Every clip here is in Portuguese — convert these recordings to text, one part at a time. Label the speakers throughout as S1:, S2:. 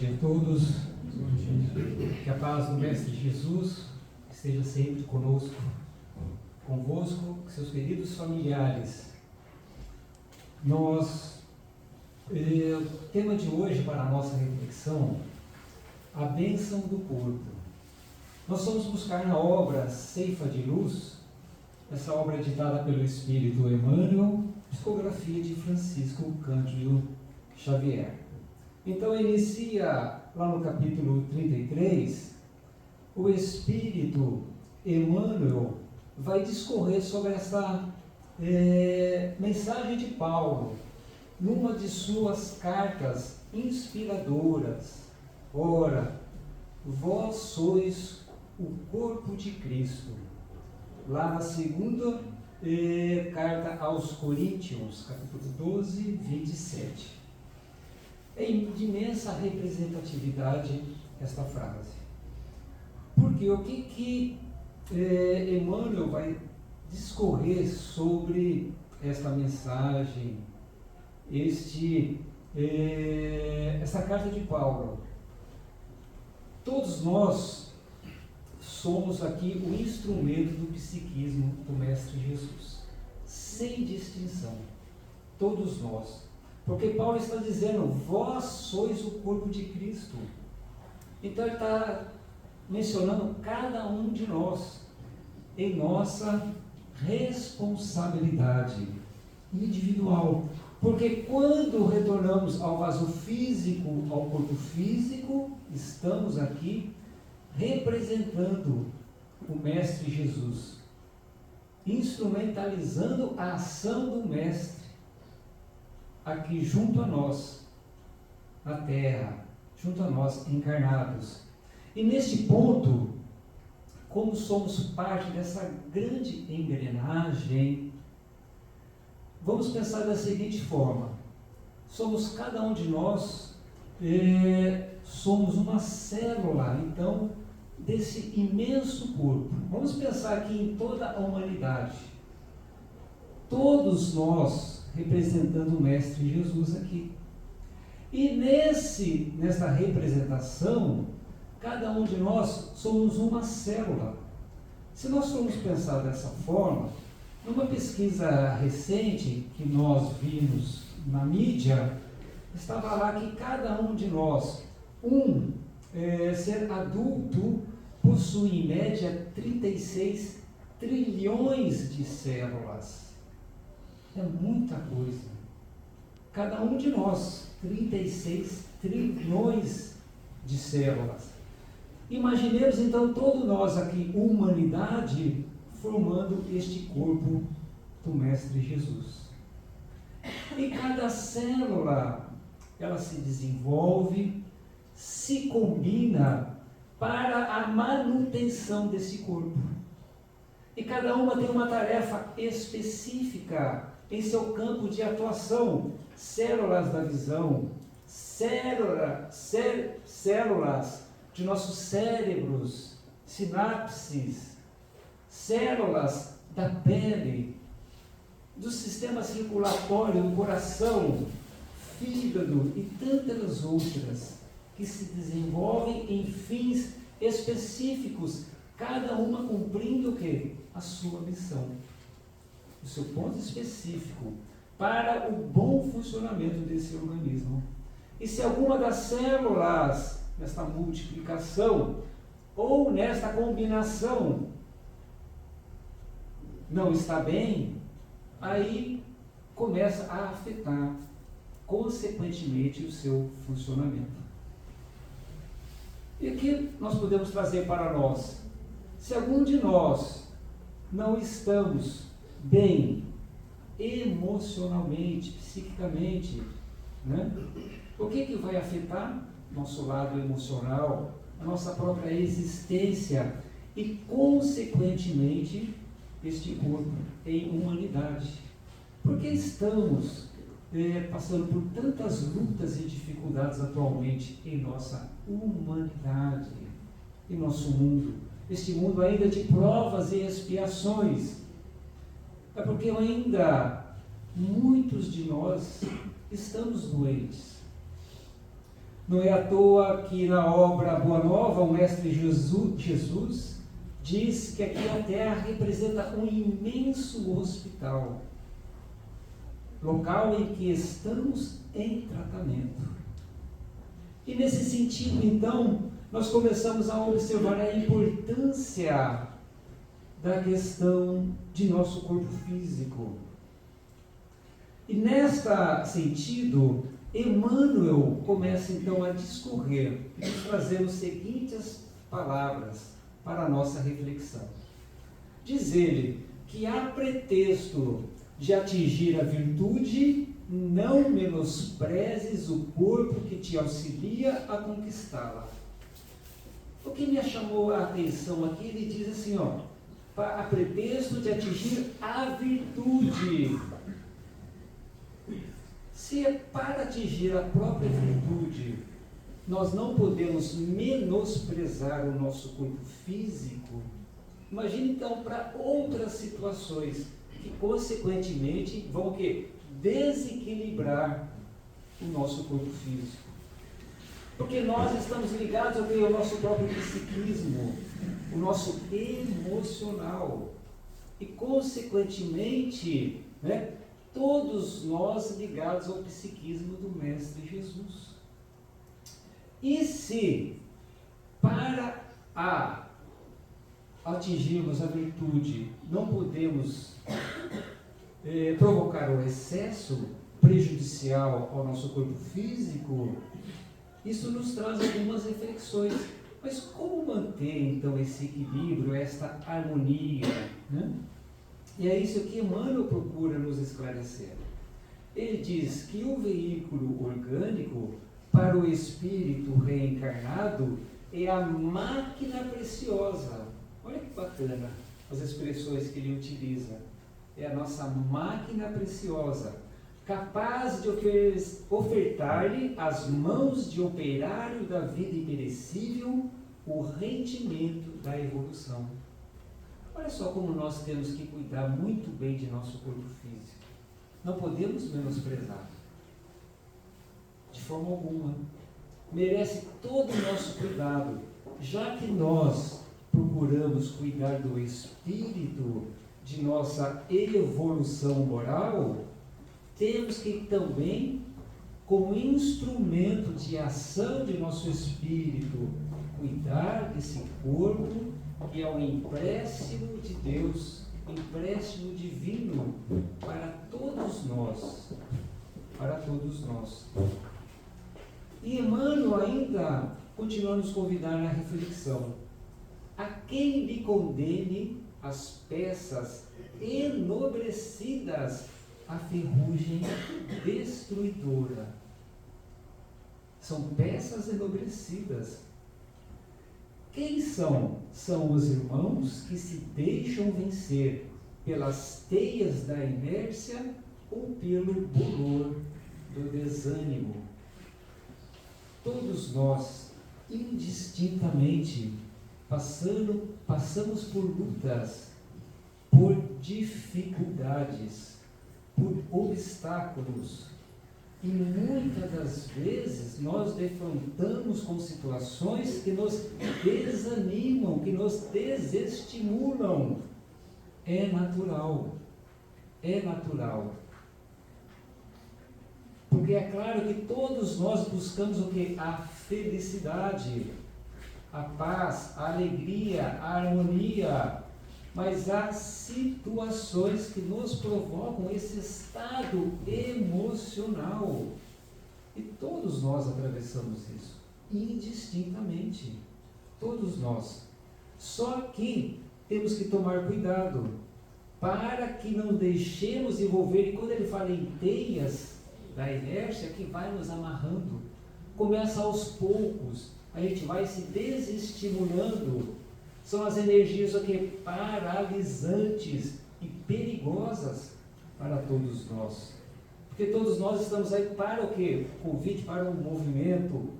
S1: dia a todos. Que a paz do Mestre Jesus esteja sempre conosco, convosco, seus queridos familiares. O tema de hoje para a nossa reflexão, a bênção do corpo. Nós vamos buscar na obra Ceifa de Luz, essa obra editada pelo Espírito Emmanuel, psicografia de Francisco Cândido Xavier. Então inicia lá no capítulo 33, o Espírito Emmanuel vai discorrer sobre essa mensagem de Paulo, numa de suas cartas inspiradoras. Ora, vós sois o corpo de Cristo. Lá na segunda carta aos Coríntios, capítulo 12, 27. É de imensa representatividade esta frase. Porque o que Emmanuel vai discorrer sobre esta mensagem, essa carta de Paulo? Todos nós somos aqui o instrumento do psiquismo do Mestre Jesus, sem distinção, todos nós. Porque Paulo está dizendo, vós sois o corpo de Cristo. Então ele está mencionando cada um de nós, em nossa responsabilidade individual. Porque quando retornamos ao vaso físico, ao corpo físico, estamos aqui representando o Mestre Jesus, instrumentalizando a ação do Mestre aqui junto a nós, na Terra, junto a nós encarnados. E neste ponto, como somos parte dessa grande engrenagem, vamos pensar da seguinte forma: somos cada um de nós, somos uma célula, então, desse imenso corpo. Vamos pensar aqui em toda a humanidade. Todos nós representando o Mestre Jesus aqui. E nessa representação, cada um de nós somos uma célula. Se nós formos pensar dessa forma, numa pesquisa recente que nós vimos na mídia, estava lá que cada um de nós, ser adulto, possui em média 36 trilhões de células. É muita coisa. Cada um de nós, 36 trilhões de células. Imaginemos então todos nós aqui, humanidade, formando este corpo do Mestre Jesus. E cada célula, ela se desenvolve, se combina para a manutenção desse corpo. E cada uma tem uma tarefa específica em seu campo de atuação. Células da visão, células de nossos cérebros, sinapses, células da pele, do sistema circulatório, do coração, fígado e tantas outras que se desenvolvem em fins específicos, cada uma cumprindo o quê? A sua missão, o seu ponto específico para o bom funcionamento desse organismo. E se alguma das células, nesta multiplicação ou nesta combinação, não está bem, aí começa a afetar, consequentemente, o seu funcionamento. E aqui nós podemos trazer para nós, se algum de nós não estamos bem emocionalmente, psiquicamente, né? O que vai afetar nosso lado emocional, a nossa própria existência e, consequentemente, este corpo em humanidade? Porque estamos passando por tantas lutas e dificuldades atualmente em nossa humanidade, em nosso mundo. Este mundo ainda de provas e expiações. É porque ainda muitos de nós estamos doentes. Não é à toa que na obra Boa Nova, o Mestre Jesus diz que aqui a Terra representa um imenso hospital, local em que estamos em tratamento. E nesse sentido, então, nós começamos a observar a importância da questão de nosso corpo físico. E neste sentido, Emmanuel começa então a discorrer e nos trazer as seguintes palavras para a nossa reflexão. Diz ele que há pretexto de atingir a virtude, não menosprezes o corpo que te auxilia a conquistá-la. O que me chamou a atenção aqui, ele diz assim, a pretexto de atingir a virtude. Se é para atingir a própria virtude, nós não podemos menosprezar o nosso corpo físico. Imagine então para outras situações que consequentemente vão o quê? Desequilibrar o nosso corpo físico. Porque nós estamos ligados ao nosso próprio psiquismo, o nosso emocional. E consequentemente, todos nós ligados ao psiquismo do Mestre Jesus. E se para atingirmos a virtude não podemos provocar o excesso prejudicial ao nosso corpo físico, isso nos traz algumas reflexões. Mas como manter então esse equilíbrio, esta harmonia, E é isso que Emmanuel procura nos esclarecer. Ele diz que o veículo orgânico para o espírito reencarnado é a máquina preciosa. Olha que bacana as expressões que ele utiliza. É a nossa máquina preciosa, capaz de ofertar-lhe às mãos de operário da vida imperecível o rendimento da evolução. Olha só como nós temos que cuidar muito bem de nosso corpo físico. Não podemos menosprezar. De forma alguma. Merece todo o nosso cuidado. Já que nós procuramos cuidar do espírito, de nossa evolução moral, temos que também, como instrumento de ação de nosso espírito, cuidar desse corpo que é um empréstimo de Deus, empréstimo divino para todos nós. Para todos nós. E Emmanuel ainda continua a nos convidar à reflexão. A quem lhe condene as peças enobrecidas a ferrugem destruidora. São peças enobrecidas. Quem são? São os irmãos que se deixam vencer pelas teias da inércia ou pelo bolor do desânimo. Todos nós, indistintamente, passamos por lutas, por dificuldades, por obstáculos. E muitas das vezes nós defrontamos com situações que nos desanimam, que nos desestimulam. É natural. É natural. Porque é claro que todos nós buscamos o quê? A felicidade, a paz, a alegria, a harmonia. Mas há situações que nos provocam esse estado emocional. E todos nós atravessamos isso, indistintamente. Todos nós. Só que temos que tomar cuidado, para que não deixemos envolver. E quando ele fala em teias da inércia, que vai nos amarrando. Começa aos poucos, a gente vai se desestimulando. São as energias paralisantes e perigosas para todos nós. Porque todos nós estamos aí para o quê? Convite para o movimento,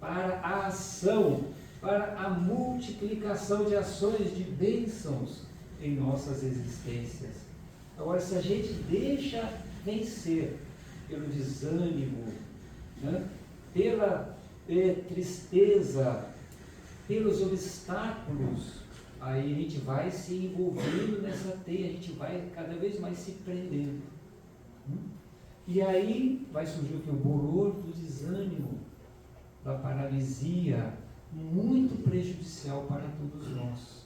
S1: para a ação, para a multiplicação de ações, de bênçãos em nossas existências. Agora, se a gente deixa vencer pelo desânimo, tristeza, pelos obstáculos, aí a gente vai se envolvendo nessa teia, a gente vai cada vez mais se prendendo. E aí vai surgir o boror do desânimo, da paralisia, muito prejudicial para todos nós.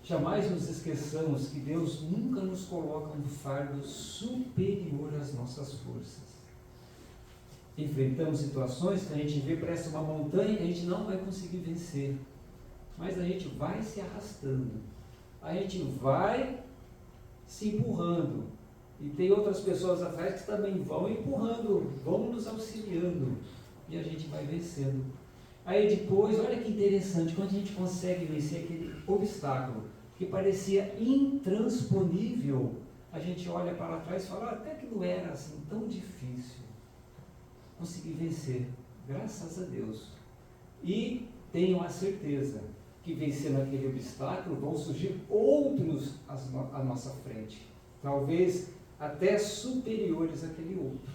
S1: Jamais nos esqueçamos que Deus nunca nos coloca um fardo superior às nossas forças. Enfrentamos situações que a gente vê, parece uma montanha que a gente não vai conseguir vencer. Mas a gente vai se arrastando. A gente vai se empurrando. E tem outras pessoas atrás que também vão empurrando, vão nos auxiliando. E a gente vai vencendo. Aí depois, olha que interessante, quando a gente consegue vencer aquele obstáculo que parecia intransponível, a gente olha para trás e fala, até que não era assim tão difícil. Consegui vencer, graças a Deus. E tenham a certeza que vencendo aquele obstáculo vão surgir outros à nossa frente. Talvez até superiores àquele outro.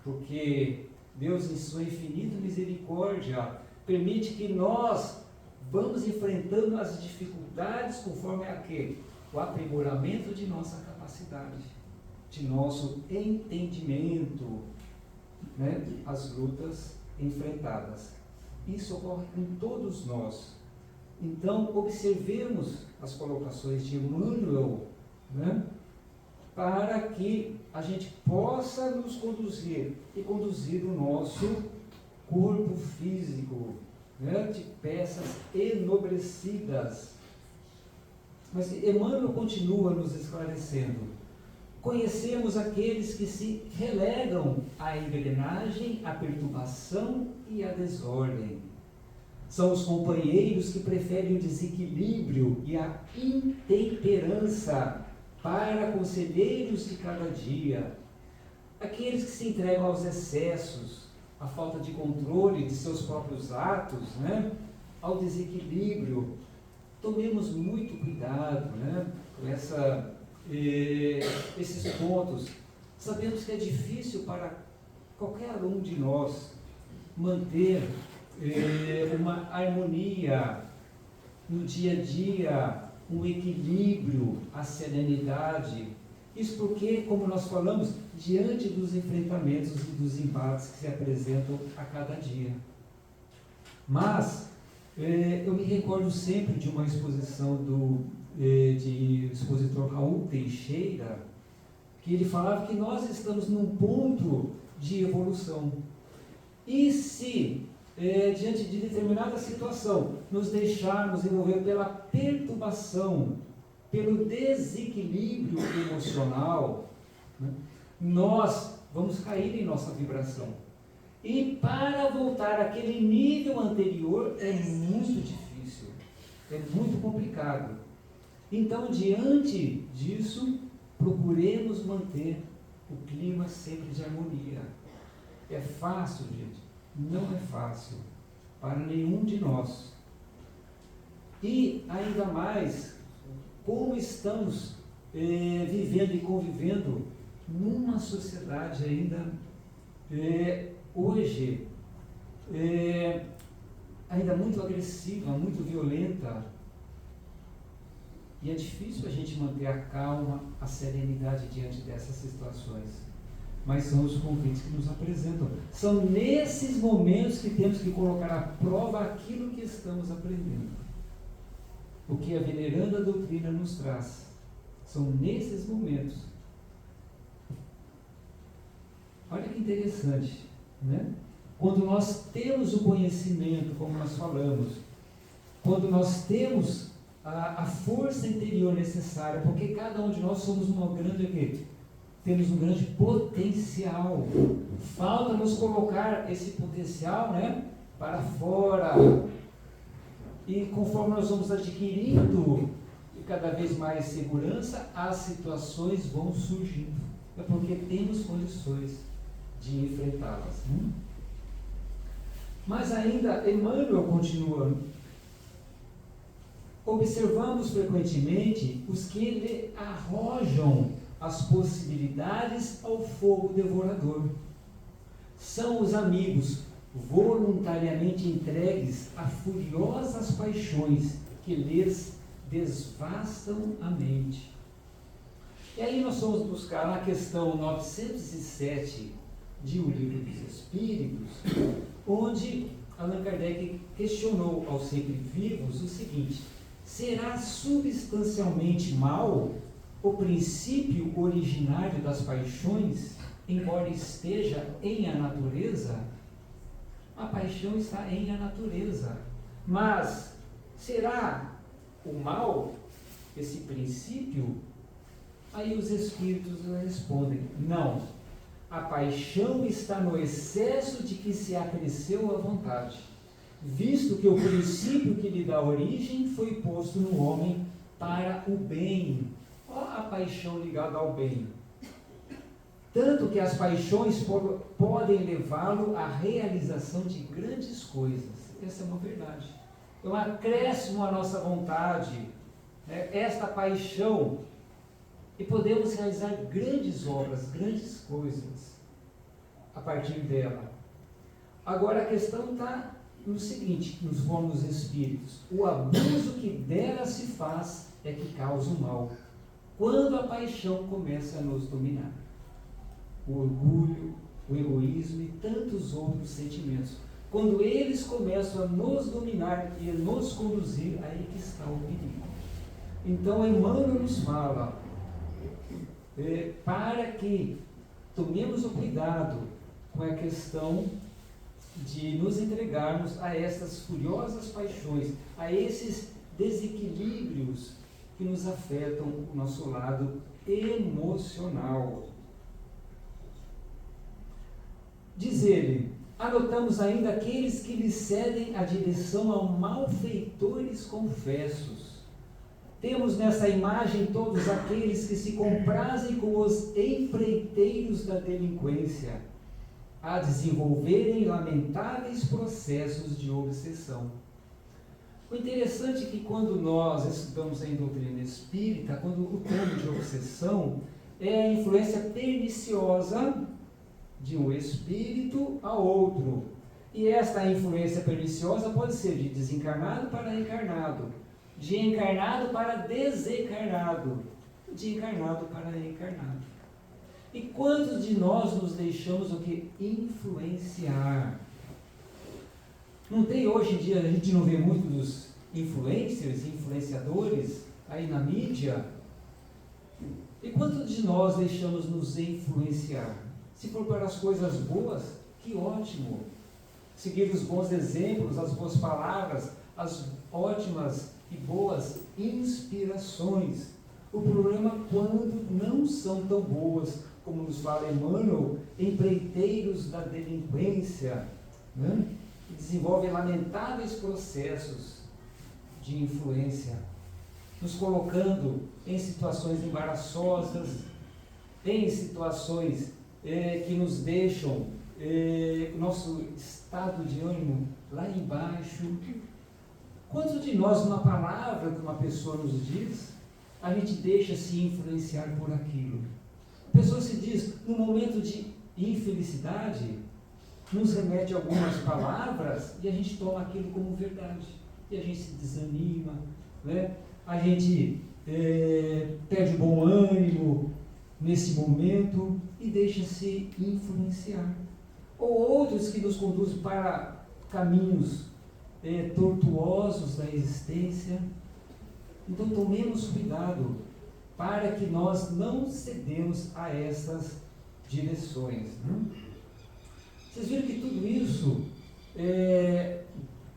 S1: Porque Deus, em sua infinita misericórdia, permite que nós vamos enfrentando as dificuldades conforme o aprimoramento de nossa capacidade, de nosso entendimento, né, as lutas enfrentadas. Isso ocorre com todos nós. Então, observemos as colocações de Emmanuel, né, para que a gente possa nos conduzir e conduzir o nosso corpo físico, né, de peças enobrecidas. Mas Emmanuel continua nos esclarecendo. Conhecemos aqueles que se relegam à engrenagem, à perturbação e à desordem. São os companheiros que preferem o desequilíbrio e a intemperança para conselheiros de cada dia. Aqueles que se entregam aos excessos, à falta de controle de seus próprios atos, né, ao desequilíbrio. Tomemos muito cuidado, né, com esses pontos. Sabemos que é difícil para qualquer um de nós manter uma harmonia no dia a dia, um equilíbrio, a serenidade. Isso porque, como nós falamos, diante dos enfrentamentos e dos embates que se apresentam a cada dia. Mas eu me recordo sempre de uma exposição de expositor Raul Teixeira, que ele falava que nós estamos num ponto de evolução. E se, diante de determinada situação, nos deixarmos envolver pela perturbação, pelo desequilíbrio emocional, né, nós vamos cair em nossa vibração. E para voltar àquele nível anterior é muito difícil, é muito complicado. Então, diante disso, procuremos manter o clima sempre de harmonia. É fácil, gente? Não é fácil para nenhum de nós. E ainda mais, como estamos vivendo e convivendo numa sociedade ainda hoje ainda muito agressiva, muito violenta, e é difícil a gente manter a calma, a serenidade diante dessas situações. Mas são os convites que nos apresentam. São nesses momentos que temos que colocar à prova aquilo que estamos aprendendo. O que a veneranda doutrina nos traz. São nesses momentos. Olha que interessante, né? Quando nós temos o conhecimento, como nós falamos, quando nós temos a força interior necessária, porque cada um de nós somos temos um grande potencial. Falta nos colocar esse potencial, né, para fora. E conforme nós vamos adquirindo cada vez mais segurança, as situações vão surgindo. É porque temos condições de enfrentá-las. Mas ainda, Emmanuel continua. Observamos frequentemente os que lhe arrojam as possibilidades ao fogo devorador. São os amigos voluntariamente entregues a furiosas paixões que lhes desvastam a mente. E aí nós vamos buscar na questão 907 de O Livro dos Espíritos, onde Allan Kardec questionou aos sempre vivos o seguinte: será substancialmente mal o princípio originário das paixões, embora esteja em a natureza? A paixão está em a natureza, mas será o mal esse princípio? Aí os espíritos respondem: não, a paixão está no excesso de que se acresceu a vontade, visto que o princípio que lhe dá origem foi posto no homem para o bem. Olha a paixão ligada ao bem. Tanto que as paixões podem levá-lo à realização de grandes coisas. Essa é uma verdade. É um acréscimo à nossa vontade, né? Esta paixão, e podemos realizar grandes obras, grandes coisas a partir dela. Agora a questão está no seguinte, nos bons espíritos: o abuso que dela se faz é que causa o mal, quando a paixão começa a nos dominar. O orgulho, o egoísmo e tantos outros sentimentos. Quando eles começam a nos dominar e a nos conduzir, aí que está o perigo. Então Emmanuel nos fala para que tomemos o cuidado com a questão de nos entregarmos a essas furiosas paixões, a esses desequilíbrios que nos afetam o nosso lado emocional. Diz ele: anotamos ainda aqueles que lhe cedem a direção a malfeitores confessos. Temos nessa imagem todos aqueles que se comprazem com os empreiteiros da delinquência, a desenvolverem lamentáveis processos de obsessão. O interessante é que quando nós estudamos em doutrina espírita, quando o termo de obsessão é a influência perniciosa de um espírito a outro. E esta influência perniciosa pode ser de desencarnado para encarnado, de encarnado para desencarnado, de encarnado para encarnado. E quantos de nós nos deixamos o que? Influenciar? Não tem hoje em dia, a gente não vê muito dos influencers, influenciadores aí na mídia? E quantos de nós deixamos nos influenciar? Se for para as coisas boas, que ótimo! Seguir os bons exemplos, as boas palavras, as ótimas e boas inspirações. O problema é quando não são tão boas, como nos fala Emmanuel, empreiteiros da delinquência, né? Que desenvolvem lamentáveis processos de influência, nos colocando em situações embaraçosas, em situações que nos deixam nosso estado de ânimo lá embaixo. Quantos de nós, numa palavra que uma pessoa nos diz, a gente deixa se influenciar por aquilo? A pessoa se diz, num momento de infelicidade, nos remete a algumas palavras e a gente toma aquilo como verdade. E a gente se desanima, né? A gente perde o bom ânimo nesse momento e deixa-se influenciar. Ou outros que nos conduzem para caminhos tortuosos da existência. Então tomemos cuidado para que nós não cedemos a essas direções, né? Vocês viram que tudo isso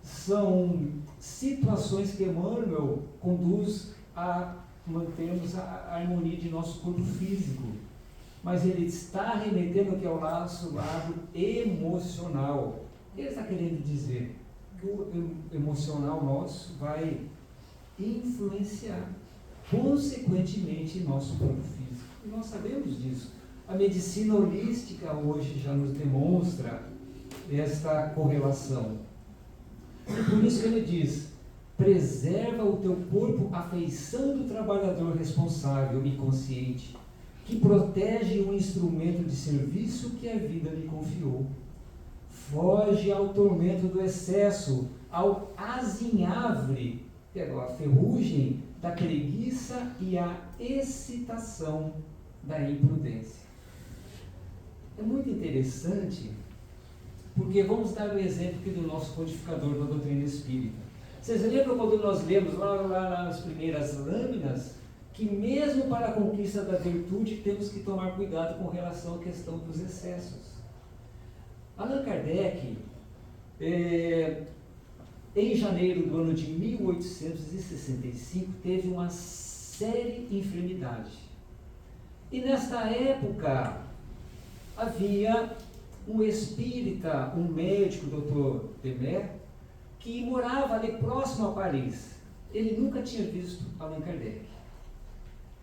S1: são situações que Emmanuel conduz a mantermos a harmonia de nosso corpo físico, mas ele está remetendo que é o nosso lado emocional. Ele está querendo dizer que o emocional nosso vai influenciar consequentemente nosso corpo físico. E nós sabemos disso. A medicina holística hoje já nos demonstra esta correlação. E por isso que ele diz: preserva o teu corpo à feição do trabalhador responsável e consciente, que protege o instrumento de serviço que a vida lhe confiou. foge ao tormento do excesso, ao azinhavre, a ferrugem da preguiça e à excitação da imprudência. É muito interessante, porque vamos dar o exemplo aqui do nosso codificador da doutrina espírita. Vocês lembram quando nós lemos lá nas primeiras lâminas, que mesmo para a conquista da virtude temos que tomar cuidado com relação à questão dos excessos. Allan Kardec, em janeiro do ano de 1865, teve uma séria enfermidade. E nesta época, havia um espírita, um médico, Dr. Demer, que morava ali próximo a Paris. Ele nunca tinha visto Allan Kardec.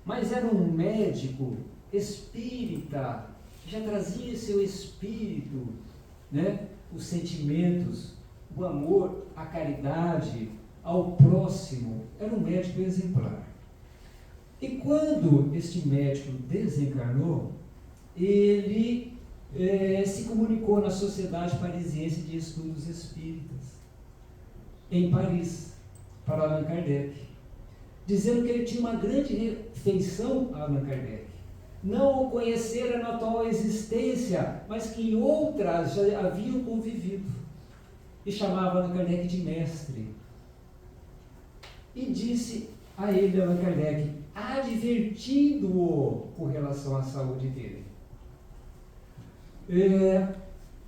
S1: Mas era um médico espírita, que já trazia em seu espírito, né, os sentimentos, o amor, a caridade ao próximo. Era um médico exemplar. E quando este médico desencarnou, ele se comunicou na Sociedade Parisiense de Estudos Espíritas, em Paris, para Allan Kardec, dizendo que ele tinha uma grande afeição a Allan Kardec. Não o conhecera na atual existência, mas que em outras já haviam convivido. E chamava Allan Kardec de mestre. E disse a ele, Allan Kardec, advertindo-o com relação à saúde dele,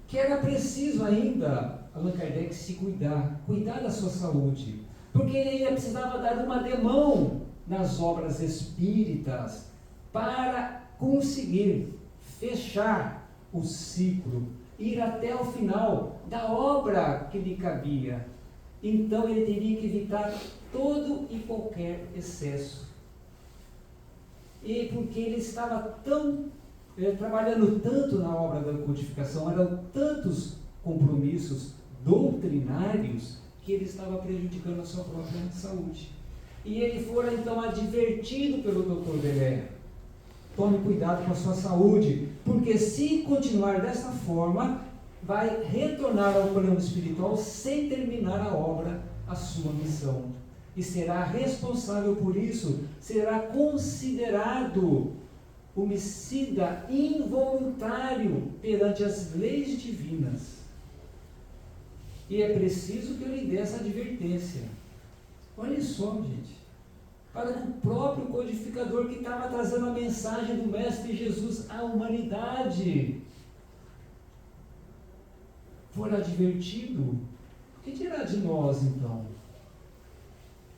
S1: que era preciso ainda Allan Kardec se cuidar da sua saúde, porque ele ainda precisava dar uma demão nas obras espíritas para conseguir fechar o ciclo, ir até o final da obra que lhe cabia. Então ele teria que evitar todo e qualquer excesso. E porque ele estava trabalhando tanto na obra da codificação, eram tantos compromissos doutrinários, que ele estava prejudicando a sua própria saúde. E ele fora então advertido pelo Dr. Demer: tome cuidado com a sua saúde, porque se continuar dessa forma, vai retornar ao plano espiritual sem terminar a obra, a sua missão. E será responsável por isso, será considerado homicida involuntário perante as leis divinas. E é preciso que eu lhe dê essa advertência. Olha só, gente, para o próprio codificador que estava trazendo a mensagem do Mestre Jesus à humanidade for advertido, o que dirá de nós então?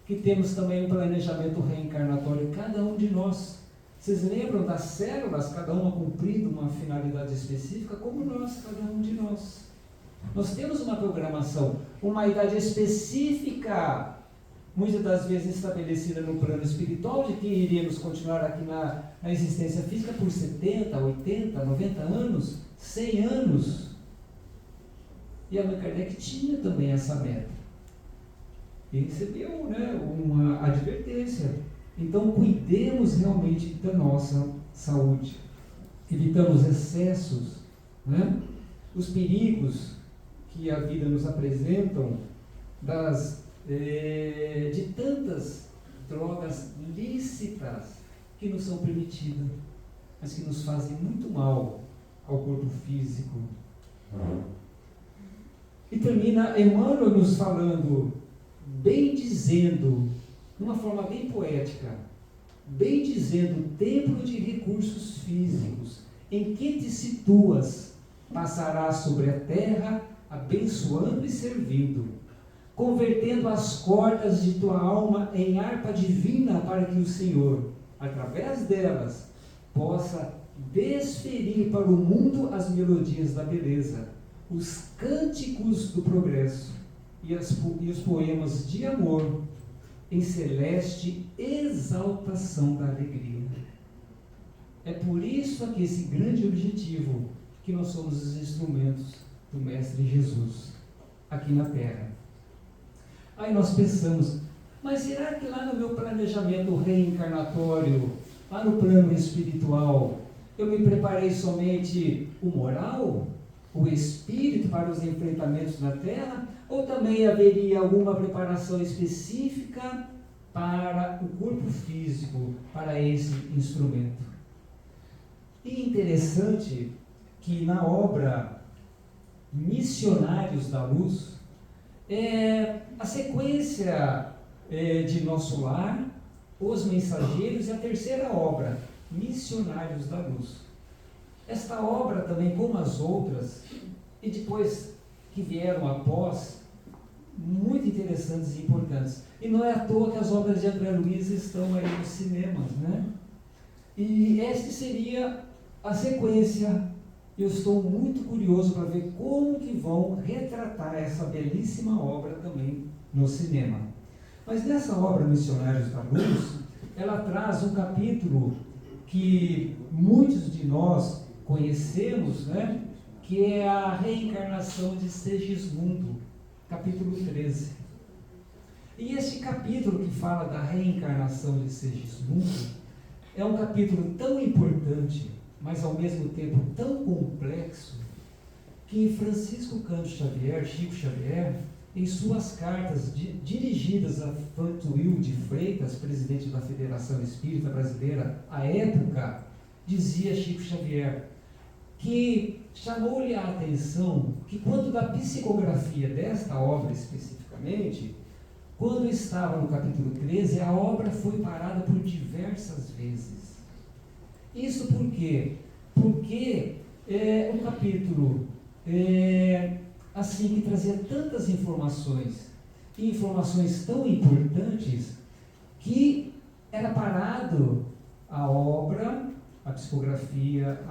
S1: Que temos também um planejamento reencarnatório, cada um de nós. Vocês lembram das células, cada uma cumprindo uma finalidade específica, como nós, cada um de nós. Nós temos uma programação, uma idade específica, muitas das vezes estabelecida no plano espiritual, de que iríamos continuar aqui na existência física por 70, 80, 90 anos, 100 anos. E Allan Kardec tinha também essa meta. E recebeu, uma advertência. Então, cuidemos realmente da nossa saúde. Evitamos excessos, os perigos que a vida nos apresentam, de tantas drogas lícitas que nos são permitidas, mas que nos fazem muito mal ao corpo físico. E termina Emmanuel nos falando, bem dizendo, de uma forma bem poética, bem dizendo: templo de recursos físicos, em que te situas, passarás sobre a terra, abençoando e servindo, convertendo as cordas de tua alma em harpa divina, para que o Senhor, através delas, possa desferir para o mundo as melodias da beleza, os cânticos do progresso e os poemas de amor, em celeste exaltação da alegria. É por isso aqui esse grande objetivo, que nós somos os instrumentos do Mestre Jesus aqui na Terra. Aí nós pensamos, mas será que lá no meu planejamento reencarnatório, lá no plano espiritual, eu me preparei somente o moral? o espírito para os enfrentamentos na terra, ou também haveria alguma preparação específica para o corpo físico, para esse instrumento? E interessante que na obra Missionários da Luz, a sequência de Nosso Lar, Os Mensageiros e a terceira obra, Missionários da Luz. Esta obra também, como as outras, e depois que vieram após, muito interessantes e importantes. E não é à toa que as obras de André Luiz estão aí nos cinemas, né? E esta seria a sequência. Eu estou muito curioso para ver como que vão retratar essa belíssima obra também no cinema. Mas nessa obra Missionários da Luz, ela traz um capítulo que muitos de nós conhecemos, né? Que é a reencarnação de Segismundo, capítulo 13. E esse capítulo que fala da reencarnação de Segismundo é um capítulo tão importante, mas ao mesmo tempo tão complexo, que Francisco Cândido Xavier, Chico Xavier, em suas cartas dirigidas a Fantuil de Freitas, presidente da Federação Espírita Brasileira, à época, dizia Chico Xavier, que chamou-lhe a atenção que quando da psicografia desta obra especificamente, quando estava no capítulo 13, a obra foi parada por diversas vezes. Isso por quê? Porque é um capítulo assim que trazia tantas informações, e informações tão importantes, que era parado a obra, a psicografia,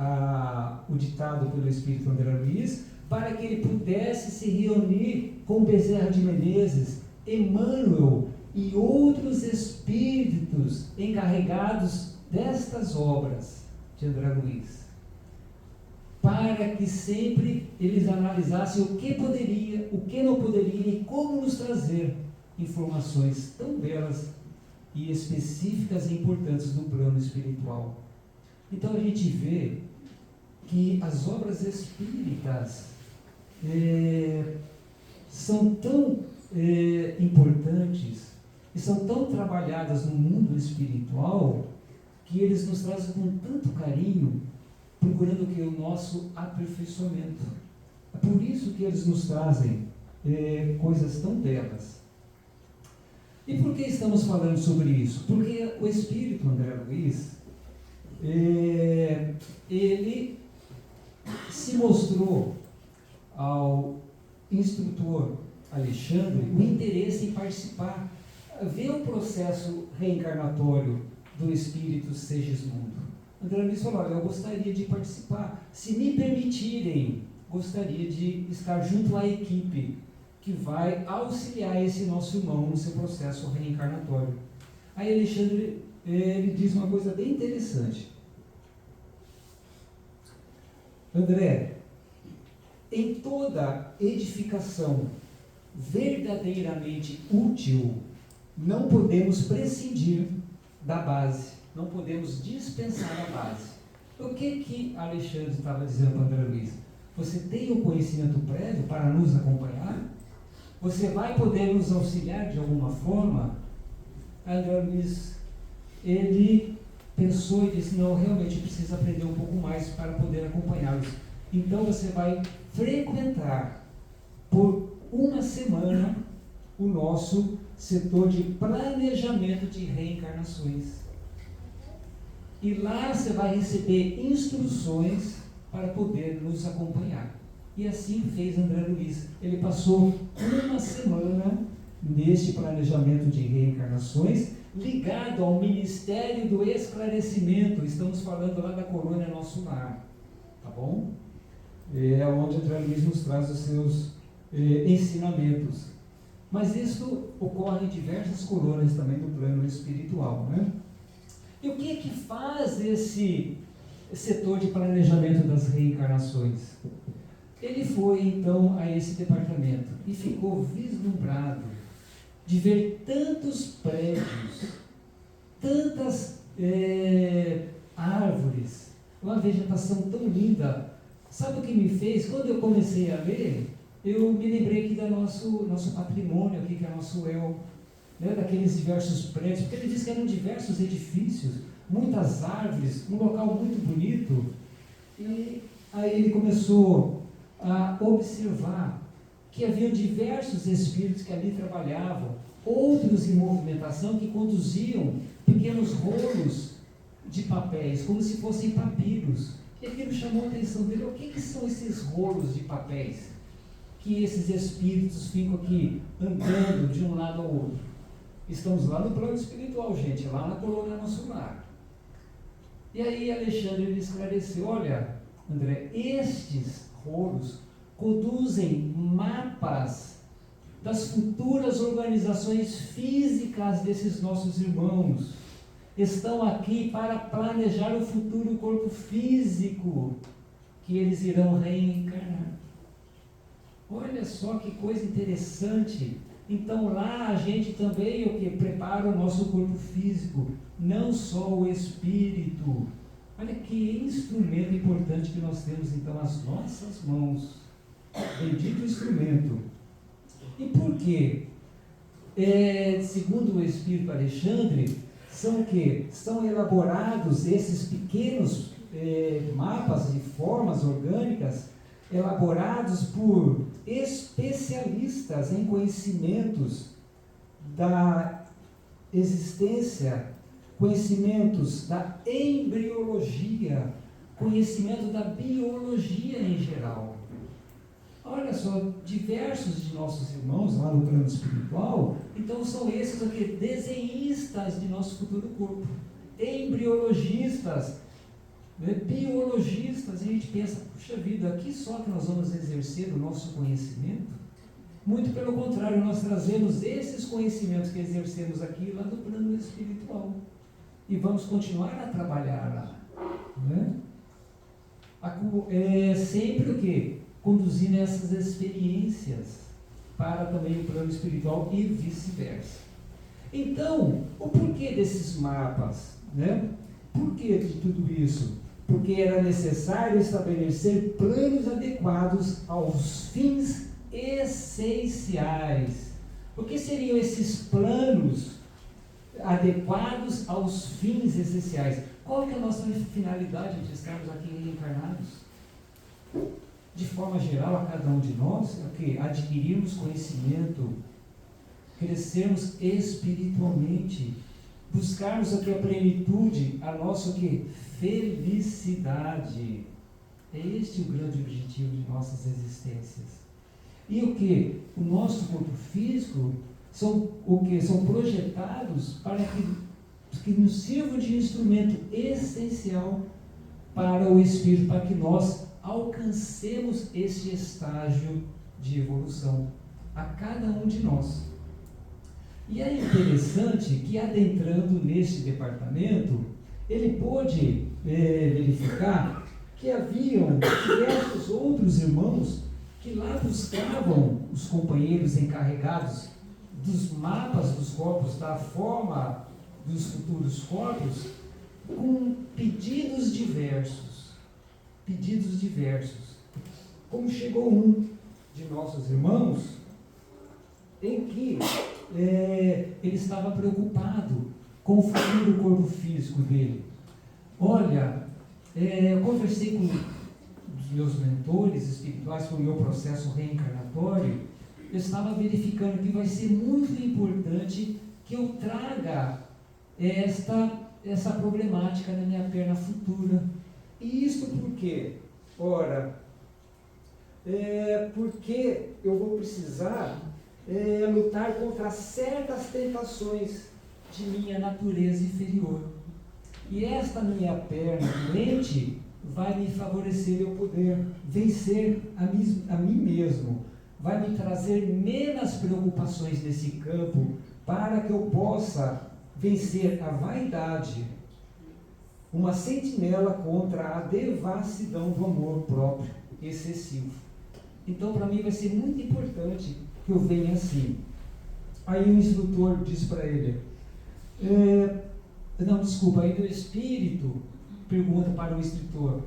S1: o ditado pelo Espírito André Luiz, para que ele pudesse se reunir com Bezerra de Menezes, Emmanuel e outros espíritos encarregados destas obras de André Luiz, para que sempre eles analisassem o que poderia, o que não poderia e como nos trazer informações tão belas e específicas e importantes do plano espiritual. Então a gente vê que as obras espíritas são tão importantes e são tão trabalhadas no mundo espiritual que eles nos trazem com tanto carinho, procurando que o nosso aperfeiçoamento. É por isso que eles nos trazem coisas tão belas. E por que estamos falando sobre isso? Porque o Espírito André Luiz, ele se mostrou ao instrutor Alexandre o interesse em participar, ver o processo reencarnatório do espírito Segismundo. André Luiz falou, eu gostaria de participar, se me permitirem, gostaria de estar junto à equipe que vai auxiliar esse nosso irmão no seu processo reencarnatório. Aí Alexandre, ele diz uma coisa bem interessante. André, em toda edificação verdadeiramente útil, não podemos prescindir da base, não podemos dispensar a base. O que Alexandre estava dizendo para André Luiz? Você tem o conhecimento prévio para nos acompanhar? Você vai poder nos auxiliar de alguma forma? André Luiz, ele pensou e disse, não, realmente precisa aprender um pouco mais para poder acompanhá-los. Então você vai frequentar por uma semana o nosso setor de planejamento de reencarnações. E lá você vai receber instruções para poder nos acompanhar. E assim fez André Luiz. Ele passou uma semana neste planejamento de reencarnações, ligado ao Ministério do Esclarecimento. Estamos falando lá da colônia Nosso Lar, tá bom? É onde André Luiz nos traz os seus ensinamentos. Mas isso ocorre em diversas colônias também do plano espiritual, né? E o que é que faz esse setor de planejamento das reencarnações? Ele foi então a esse departamento e ficou vislumbrado de ver tantos prédios, tantas árvores, uma vegetação tão linda, Sabe o que me fez? Quando eu comecei a ler, eu me lembrei aqui do nosso patrimônio, aqui, que é nosso eu, né, daqueles diversos prédios, porque ele diz que eram diversos edifícios, muitas árvores, um local muito bonito. E aí ele começou a observar que havia diversos espíritos que ali trabalhavam, outros em movimentação que conduziam pequenos rolos de papéis, como se fossem papiros. E aquilo chamou a atenção dele. O que são esses rolos de papéis que esses espíritos ficam aqui andando de um lado ao outro? Estamos lá no plano espiritual, gente, lá na colônia Nosso Lar. E aí Alexandre lhe esclareceu: olha, André, estes rolos conduzem mapas das futuras organizações físicas desses nossos irmãos. Estão aqui para planejar o futuro corpo físico que eles irão reencarnar. Olha só que coisa interessante. Então lá a gente também prepara o nosso corpo físico, não só o espírito. Olha que instrumento importante que nós temos então nas nossas mãos. Bendito instrumento. E por quê? Segundo o Espírito Alexandre, são o quê? São elaborados esses pequenos mapas de formas orgânicas, elaborados por especialistas em conhecimentos da existência, conhecimentos da embriologia, conhecimento da biologia em geral. Olha só, diversos de nossos irmãos lá no plano espiritual, então são esses aqui, desenhistas de nosso futuro corpo, embriologistas, biologistas. E a gente pensa, puxa vida, aqui só que nós vamos exercer o nosso conhecimento? Muito pelo contrário, nós trazemos esses conhecimentos que exercemos aqui lá do plano espiritual. E vamos continuar a trabalhar lá. Né? Sempre o quê? Conduzindo essas experiências para também o plano espiritual e vice-versa. Então, o porquê desses mapas? Né? Por que de tudo isso? Porque era necessário estabelecer planos adequados aos fins essenciais. O que seriam esses planos adequados aos fins essenciais? Qual que é a nossa finalidade de estarmos aqui reencarnados? De forma geral, a cada um de nós, é o quê? Adquirirmos conhecimento, crescermos espiritualmente, buscarmos aqui a plenitude, a nossa quê? Felicidade. É este o grande objetivo de nossas existências. E o que? O nosso corpo físico são o que? São projetados para que nos sirvam de instrumento essencial para o espírito, para que nós alcancemos este estágio de evolução, a cada um de nós. E é interessante que, adentrando neste departamento, ele pôde verificar que haviam diversos outros irmãos que lá buscavam os companheiros encarregados dos mapas dos corpos, da forma dos futuros corpos, com pedidos diversos. Como chegou um de nossos irmãos, em que ele estava preocupado com o futuro corpo físico dele. Olha, eu conversei com os meus mentores espirituais, com o meu processo reencarnatório. Eu estava verificando que vai ser muito importante que eu traga essa problemática na minha perna futura. E isto por quê? Ora, porque eu vou precisar lutar contra certas tentações de minha natureza inferior. E esta minha perna doente vai me favorecer eu poder vencer a mim mesmo. Vai me trazer menos preocupações nesse campo para que eu possa vencer a vaidade, uma sentinela contra a devassidão do amor próprio excessivo. Então, para mim vai ser muito importante que eu venha assim. Aí o instrutor disse para ele, aí o espírito pergunta para o instrutor,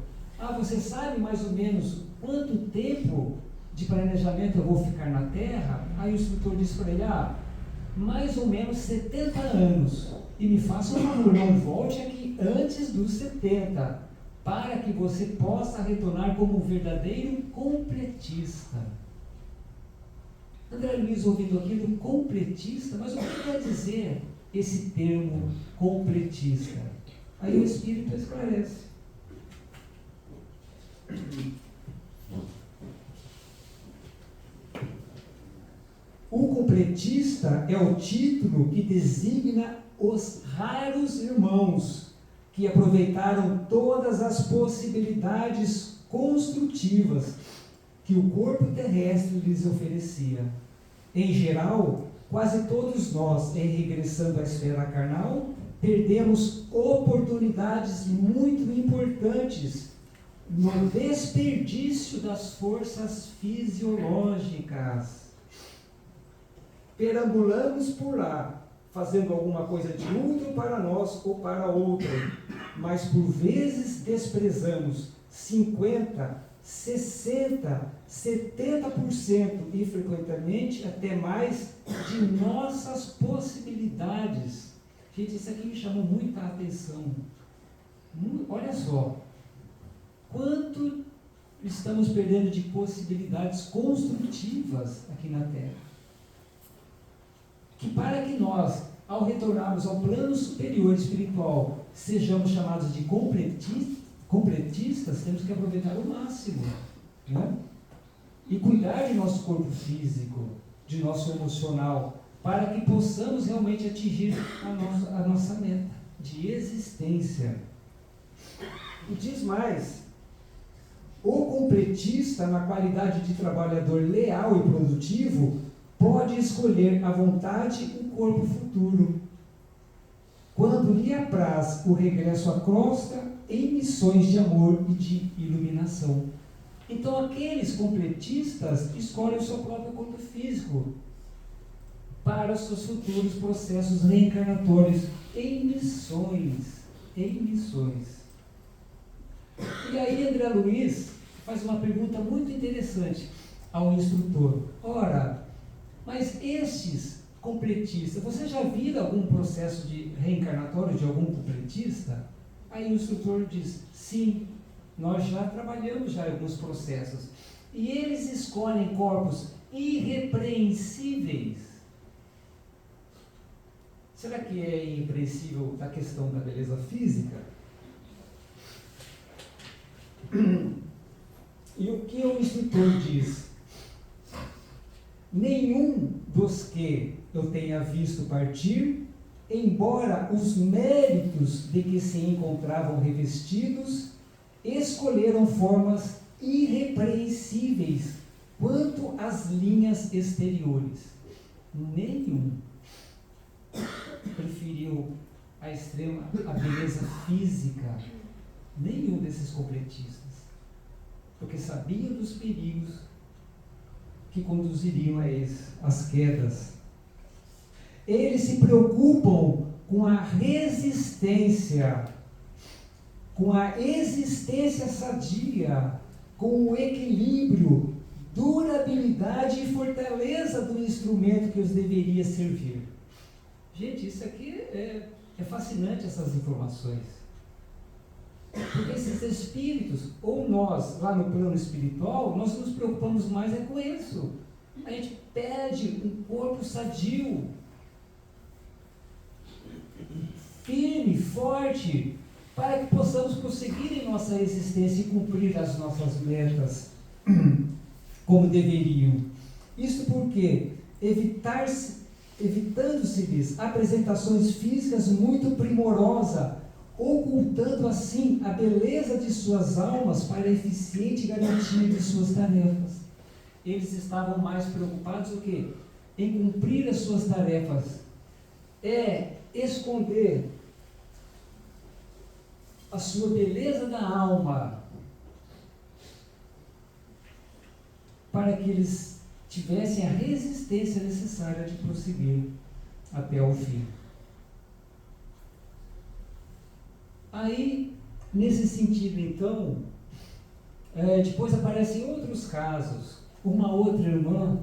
S1: Você sabe mais ou menos quanto tempo de planejamento eu vou ficar na Terra? Aí o instrutor disse para ele, mais ou menos 70 anos. E me faça um favor, não volte aqui antes dos 70, para que você possa retornar como um verdadeiro completista. André Luiz, ouvindo aquilo, completista, mas o que quer dizer esse termo completista? Aí o Espírito esclarece. O completista é o título que designa os raros irmãos que aproveitaram todas as possibilidades construtivas que o corpo terrestre lhes oferecia. Em geral, quase todos nós, em regressando à esfera carnal, perdemos oportunidades muito importantes no desperdício das forças fisiológicas. Perambulamos por lá, fazendo alguma coisa de útil para nós ou para outra, mas por vezes desprezamos 50%, 60%, 70% e frequentemente até mais de nossas possibilidades. Gente, isso aqui me chamou muita atenção. Olha só, quanto estamos perdendo de possibilidades construtivas aqui na Terra. Que para que nós, ao retornarmos ao plano superior espiritual, sejamos chamados de completistas, temos que aproveitar o máximo, né? E cuidar de nosso corpo físico, de nosso emocional, para que possamos realmente atingir a nossa meta de existência. E diz mais, o completista, na qualidade de trabalhador leal e produtivo, pode escolher à vontade um corpo futuro. Quando lhe apraz o regresso à costa em missões de amor e de iluminação. Então, aqueles completistas escolhem o seu próprio corpo físico para os seus futuros processos reencarnatórios em missões. Em missões. E aí, André Luiz faz uma pergunta muito interessante ao instrutor. Ora, mas estes completistas, você já viu algum processo de reencarnatório de algum completista? Aí o instrutor diz, sim, nós já trabalhamos já alguns processos. E eles escolhem corpos irrepreensíveis. Será que é irrepreensível a questão da beleza física? E o que o instrutor diz? Nenhum dos que eu tenha visto partir, embora os méritos de que se encontravam revestidos, escolheram formas irrepreensíveis quanto às linhas exteriores. Nenhum preferiu a beleza física. Nenhum desses completistas. Porque sabiam dos perigos que conduziriam a eles, as quedas. Eles se preocupam com a resistência, com a existência sadia, com o equilíbrio, durabilidade e fortaleza do instrumento que os deveria servir. Gente, isso aqui é fascinante, essas informações. Porque esses espíritos, ou nós, lá no plano espiritual, nós nos preocupamos mais com isso. A gente pede um corpo sadio, firme, forte, para que possamos prosseguir em nossa existência e cumprir as nossas metas como deveriam. Isso porque evitando-se-lhes apresentações físicas muito primorosas, ocultando assim a beleza de suas almas para a eficiente garantia de suas tarefas. Eles estavam mais preocupados o quê? Em cumprir as suas tarefas. Esconder a sua beleza da alma, para que eles tivessem a resistência necessária de prosseguir até o fim. Aí, nesse sentido, então, Depois aparecem outros casos. Uma outra irmã,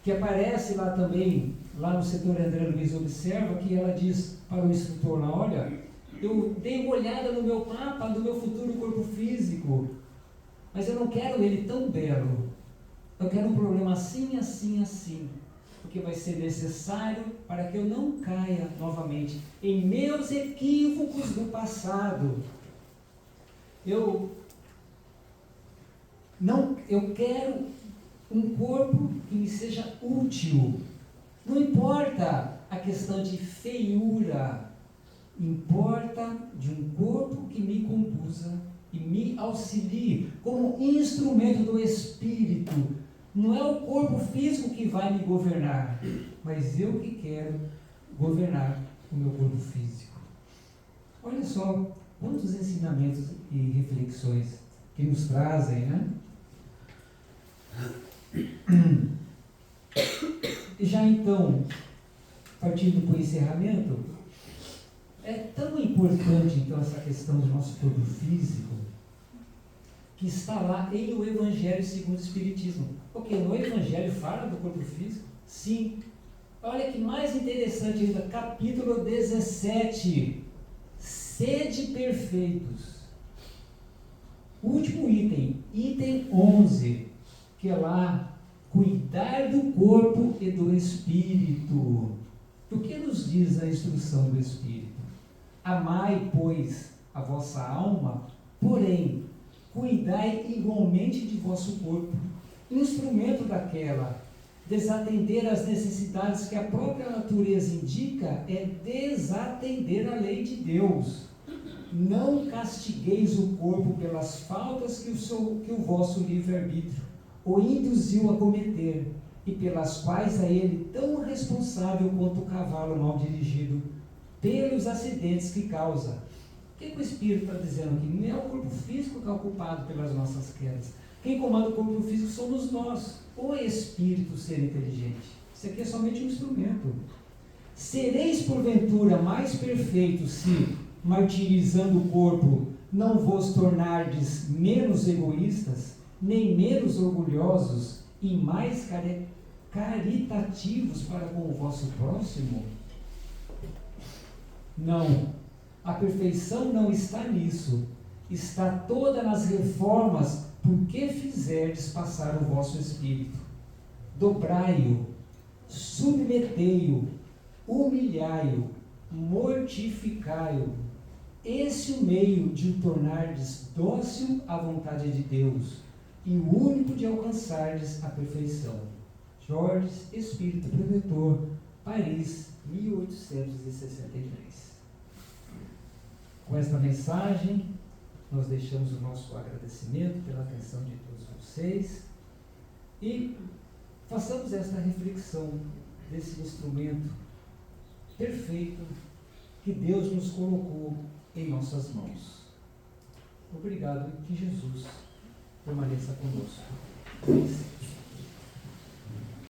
S1: que aparece lá também, lá no setor André Luiz, observa que ela diz para o instrutor lá: olha, eu dei uma olhada no meu mapa do meu futuro corpo físico, mas eu não quero ele tão belo. Eu quero um problema assim, assim, assim, porque vai ser necessário para que eu não caia novamente em meus equívocos do passado. Eu quero um corpo que me seja útil. Não importa a questão de feiura, importa de um corpo que me conduza e me auxilie como instrumento do Espírito. Não é o corpo físico que vai me governar, mas eu que quero governar o meu corpo físico. Olha só quantos ensinamentos e reflexões que nos trazem, né? E já então, partindo para o encerramento, é tão importante então essa questão do nosso corpo físico, que está lá em o Evangelho segundo o Espiritismo. Ok, no Evangelho fala do corpo físico? Sim. Olha que mais interessante ainda, capítulo 17. Sede perfeitos. Último item 11, que é lá, cuidar do corpo e do espírito. O que nos diz a instrução do Espírito? Amai, pois, a vossa alma, porém, cuidai igualmente de vosso corpo, instrumento daquela. Desatender às necessidades que a própria natureza indica é desatender a lei de Deus. Não castigueis o corpo pelas faltas que o vosso livre-arbítrio o induziu a cometer, e pelas quais é ele tão responsável quanto o cavalo mal dirigido, pelos acidentes que causa. O que o Espírito está dizendo aqui? Não é o corpo físico que é ocupado pelas nossas quedas. Quem comanda o corpo físico somos nós, o Espírito ser inteligente. Isso aqui é somente um instrumento. Sereis porventura mais perfeitos se, martirizando o corpo, não vos tornardes menos egoístas, nem menos orgulhosos e mais caritativos para com o vosso próximo? Não, a perfeição não está nisso, está toda nas reformas por que fizerdes passar o vosso espírito. Dobrai-o, submetei-o, humilhai-o, mortificai-o. Esse o meio de o tornardes dócil à vontade de Deus e o único de alcançardes a perfeição. Georges, Espírito Protetor, Paris, 1863. Com esta mensagem, nós deixamos o nosso agradecimento pela atenção de todos vocês e façamos esta reflexão desse instrumento perfeito que Deus nos colocou em nossas mãos. Obrigado e que Jesus permaneça conosco.